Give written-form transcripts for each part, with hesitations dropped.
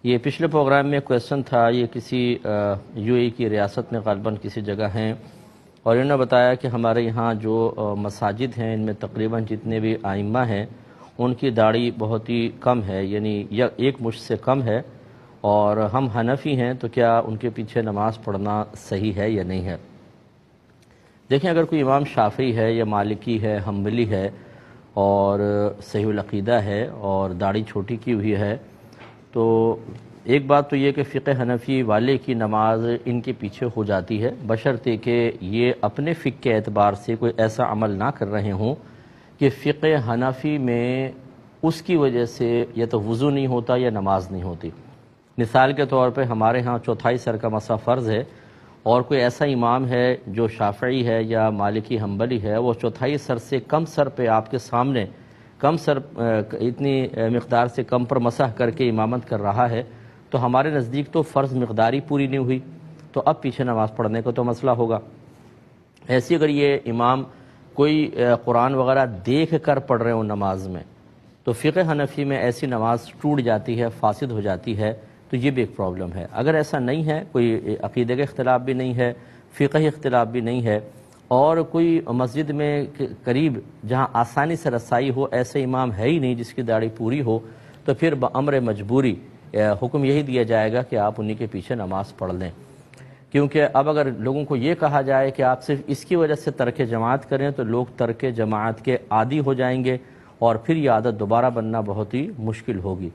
یہ پچھلے پروگرام میں کویسچن تھا، یہ کسی یو اے کی ریاست میں غالباً کسی جگہ ہیں، اور انہوں نے بتایا کہ ہمارے یہاں جو مساجد ہیں ان میں تقریباً جتنے بھی ائمہ ہیں ان کی داڑھی بہت ہی کم ہے، یعنی ایک مشت سے کم ہے، اور ہم حنفی ہیں تو کیا ان کے پیچھے نماز پڑھنا صحیح ہے یا نہیں ہے؟ دیکھیں، اگر کوئی امام شافعی ہے یا مالکی ہے، حنبلی ہے اور صحیح العقیدہ ہے اور داڑھی چھوٹی کی ہوئی ہے، تو ایک بات تو یہ کہ فقہ حنفی والے کی نماز ان کے پیچھے ہو جاتی ہے، بشرطے کہ یہ اپنے فقہ کے اعتبار سے کوئی ایسا عمل نہ کر رہے ہوں کہ فقہ حنفی میں اس کی وجہ سے یا تو وضو نہیں ہوتا یا نماز نہیں ہوتی۔ مثال کے طور پہ ہمارے ہاں چوتھائی سر کا مسح فرض ہے، اور کوئی ایسا امام ہے جو شافعی ہے یا مالکی حنبلی ہے، وہ چوتھائی سر سے کم سر پہ آپ کے سامنے کم سر اتنی مقدار سے کم پر مسح کر کے امامت کر رہا ہے، تو ہمارے نزدیک تو فرض مقداری پوری نہیں ہوئی، تو اب پیچھے نماز پڑھنے کا تو مسئلہ ہوگا۔ ایسی اگر یہ امام کوئی قرآن وغیرہ دیکھ کر پڑھ رہے ہوں نماز میں، تو فقہ حنفی میں ایسی نماز ٹوٹ جاتی ہے، فاسد ہو جاتی ہے، تو یہ بھی ایک پرابلم ہے۔ اگر ایسا نہیں ہے، کوئی عقیدے کا اختلاف بھی نہیں ہے، فقہی اختلاف بھی نہیں ہے، اور کوئی مسجد میں قریب جہاں آسانی سے رسائی ہو ایسے امام ہے ہی نہیں جس کی داڑھی پوری ہو، تو پھر بامر مجبوری حکم یہی دیا جائے گا کہ آپ انہی کے پیچھے نماز پڑھ لیں، کیونکہ اب اگر لوگوں کو یہ کہا جائے کہ آپ صرف اس کی وجہ سے ترک جماعت کریں تو لوگ ترک جماعت کے عادی ہو جائیں گے، اور پھر یہ عادت دوبارہ بننا بہت ہی مشکل ہوگی۔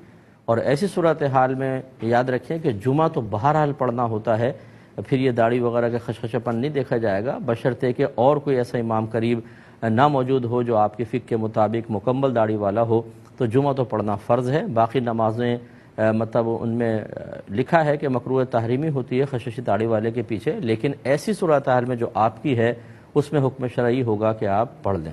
اور ایسی صورتحال میں یاد رکھیں کہ جمعہ تو بہرحال پڑھنا ہوتا ہے، پھر یہ داڑھی وغیرہ کا خشخشاپن نہیں دیکھا جائے گا، بشرطے کہ اور کوئی ایسا امام قریب نہ موجود ہو جو آپ کے فقہ کے مطابق مکمل داڑھی والا ہو، تو جمعہ تو پڑھنا فرض ہے۔ باقی نمازیں مطلب ان میں لکھا ہے کہ مکروہ تحریمی ہوتی ہے خشخشی داڑھی والے کے پیچھے، لیکن ایسی صورتحال میں جو آپ کی ہے اس میں حکم شرعی ہوگا کہ آپ پڑھ لیں۔